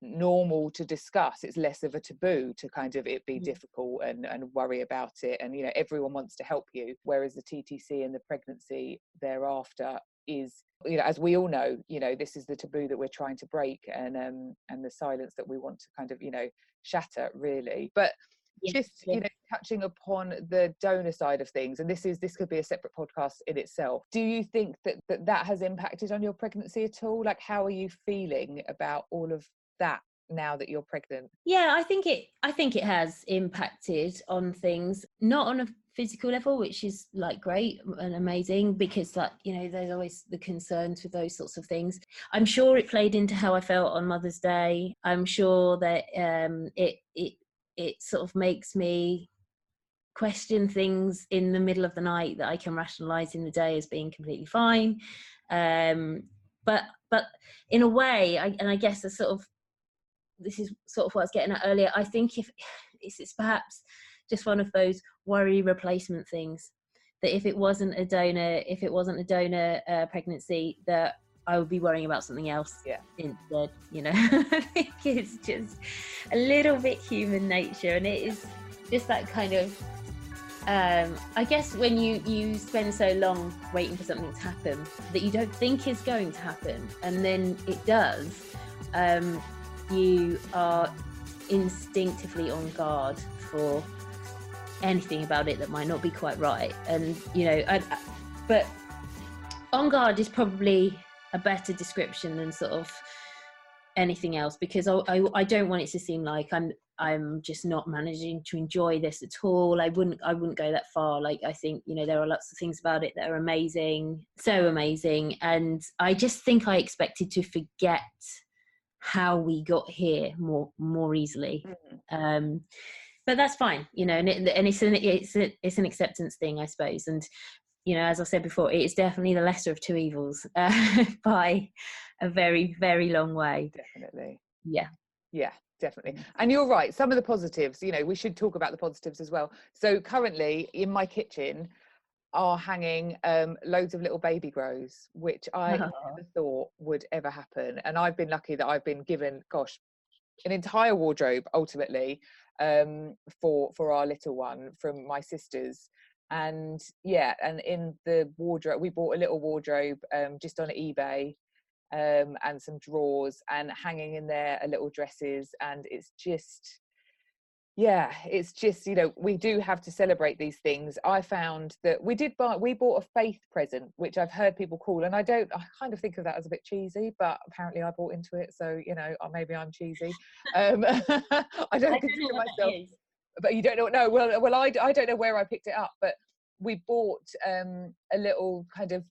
normal to discuss. It's less of a taboo to kind of it be difficult and worry about it. And, you know, everyone wants to help you. Whereas the TTC and the pregnancy thereafter is, you know, as we all know, you know, this is the taboo that we're trying to break, and the silence that we want to kind of, you know, shatter, really. But just, you know, touching upon the donor side of things, and this could be a separate podcast in itself. Do you think that has impacted on your pregnancy at all? Like, how are you feeling about all of that now that you're pregnant? Yeah, I think it has impacted on things, not on a physical level, which is like great and amazing, because like, you know, there's always the concerns with those sorts of things. I'm sure it played into how I felt on Mother's Day. I'm sure that it sort of makes me question things in the middle of the night that I can rationalize in the day as being completely fine. But in a way, I guess this is sort of what I was getting at earlier. I think if it's perhaps just one of those worry replacement things, that if it wasn't a donor pregnancy, that I would be worrying about something else instead, you know. I think it's just a little bit human nature, and it is just that kind of I guess when you spend so long waiting for something to happen that you don't think is going to happen, and then it does, you are instinctively on guard for anything about it that might not be quite right. And, you know, but on guard is probably a better description than sort of anything else, because I don't want it to seem like I'm just not managing to enjoy this at all. I wouldn't go that far. Like, I think, you know, there are lots of things about it that are amazing, so amazing, and I just think I expected to forget how we got here more easily. But that's fine, you know, and it's an acceptance thing, I suppose. And, you know, as I said before, it is definitely the lesser of two evils by a very, very long way. Definitely. Yeah, definitely. And you're right, some of the positives, you know, we should talk about the positives as well. So currently in my kitchen are hanging loads of little baby grows, which I never thought would ever happen. And I've been lucky that I've been given, an entire wardrobe ultimately for our little one from my sisters. And and in the wardrobe, we bought a little wardrobe just on eBay, and some drawers, and hanging in there are little dresses. And it's just, you know, we do have to celebrate these things. I found that we bought a faith present, which I've heard people call, and I kind of think of that as a bit cheesy, but apparently I bought into it, so, you know, maybe I'm cheesy. I don't consider myself, but you don't know. No, well, I don't know where I picked it up, but we bought a little kind of,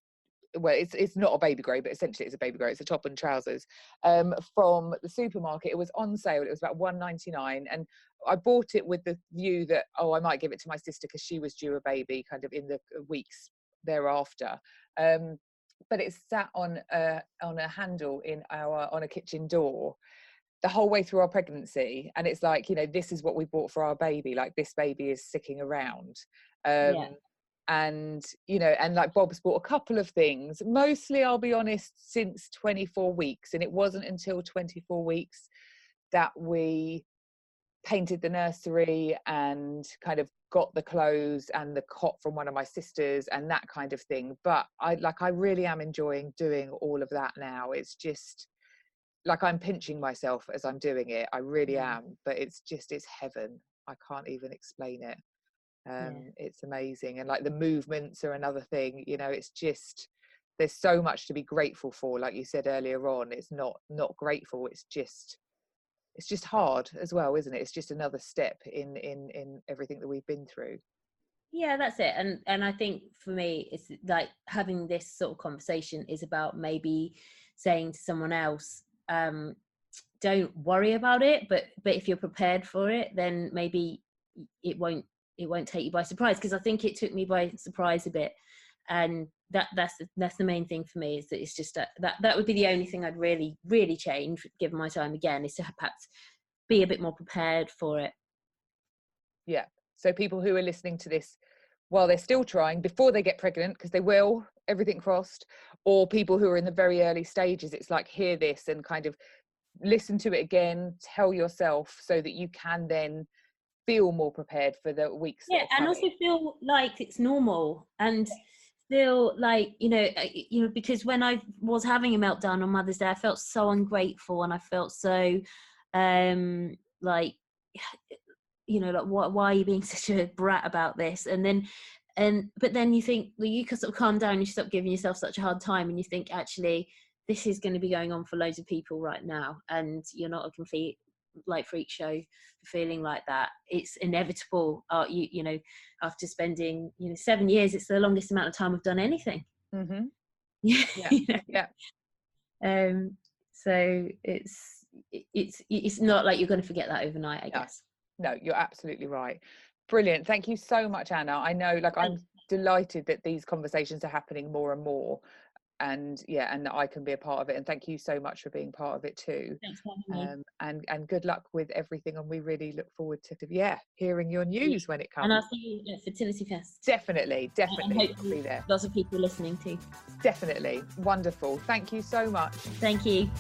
well, it's not a baby grow, but essentially it's a baby grow. It's a top and trousers from the supermarket. It was on sale. It was about $1.99, and I bought it with the view that, I might give it to my sister because she was due a baby kind of in the weeks thereafter. But it's sat on a handle on a kitchen door the whole way through our pregnancy, and it's like, you know, this is what we bought for our baby. Like, this baby is sticking around. And, you know, and like Bob's bought a couple of things, mostly, I'll be honest, since 24 weeks. And it wasn't until 24 weeks that we painted the nursery and kind of got the clothes and the cot from one of my sisters and that kind of thing. But I really am enjoying doing all of that now. It's just like I'm pinching myself as I'm doing it. I really am. But it's heaven. I can't even explain it. It's amazing. And like the movements are another thing, you know. It's just, there's so much to be grateful for. Like you said earlier on, it's not grateful, it's just hard as well, isn't it? It's just another step in everything that we've been through. Yeah, that's it. And I think for me, it's like having this sort of conversation is about maybe saying to someone else, don't worry about it, but if you're prepared for it, then maybe it won't it won't take you by surprise, because I think it took me by surprise a bit. And that's the main thing for me, is that it's just that would be the only thing I'd really change, given my time again, is to perhaps be a bit more prepared for it. Yeah. So people who are listening to this while they're still trying, before they get pregnant, because they will, everything crossed, or people who are in the very early stages, it's like, hear this and kind of listen to it again, tell yourself, so that you can then feel more prepared for the weeks. Yeah, and also feel like it's normal, and feel like, because when I was having a meltdown on Mother's Day, I felt so ungrateful, and I felt so like, why are you being such a brat about this? But then you think, well, you can sort of calm down, you stop giving yourself such a hard time, and you think, actually, this is going to be going on for loads of people right now, and you're not a complete freak show for feeling like that. It's inevitable. After spending 7 years, it's the longest amount of time I've done anything. Mm-hmm. Yeah. So it's not like you're going to forget that overnight, I guess. No, you're absolutely right. Brilliant. Thank you so much, Anna. I know, I'm delighted that these conversations are happening more and more, and that I can be a part of it. And thank you so much for being part of it too. Thanks for having me. And good luck with everything. And we really look forward to hearing your news when it comes. And I'll see you at Fertility Fest. Definitely. I'll be there. Lots of people listening too. Definitely. Wonderful. Thank you so much. Thank you.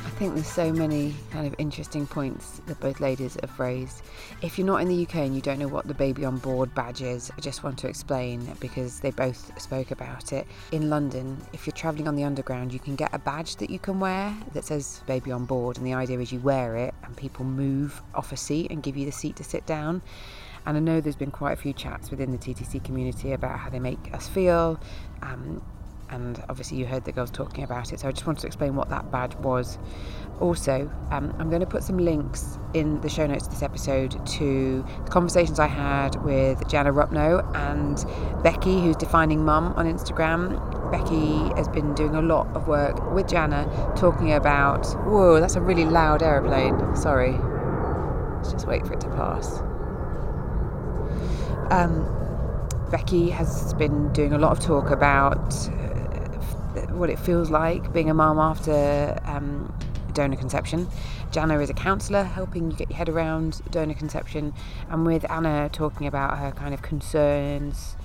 I think there's so many kind of interesting points that both ladies have raised. If you're not in the UK and you don't know what the Baby on Board badge is, I just want to explain, because they both spoke about it. In London, if you're travelling on the Underground, you can get a badge that you can wear that says Baby on Board, and the idea is you wear it and people move off a seat and give you the seat to sit down. And I know there's been quite a few chats within the TTC community about how they make us feel, and obviously you heard the girls talking about it, so I just wanted to explain what that badge was. Also, I'm going to put some links in the show notes of this episode to the conversations I had with Jana Rupno and Becky, who's Defining Mum on Instagram. Becky has been doing a lot of work with Jana, talking about... Whoa, that's a really loud aeroplane. Sorry. Let's just wait for it to pass. Becky has been doing a lot of talk about what it feels like being a mum after donor conception. Jana is a counsellor, helping you get your head around donor conception, and with Anna talking about her kind of concerns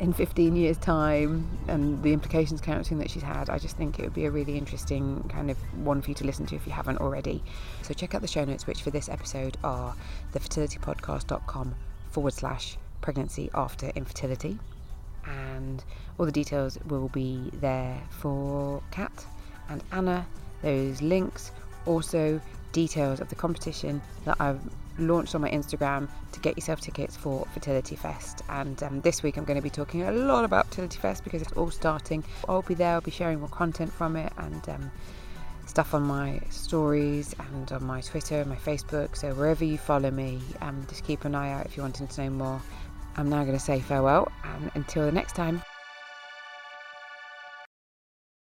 in 15 years' time and the implications counselling that she's had. I just think it would be a really interesting kind of one for you to listen to if you haven't already. So check out the show notes, which for this episode are thefertilitypodcast.com/pregnancy after infertility, and all the details will be there for Cat and Anna. Those links, also details of the competition that I've launched on my Instagram to get yourself tickets for Fertility Fest. And this week I'm going to be talking a lot about Fertility Fest because it's all starting. I'll be there, I'll be sharing more content from it, and stuff on my stories and on my Twitter and my Facebook. So wherever you follow me, just keep an eye out if you're wanting to know more. I'm now going to say farewell, and until the next time.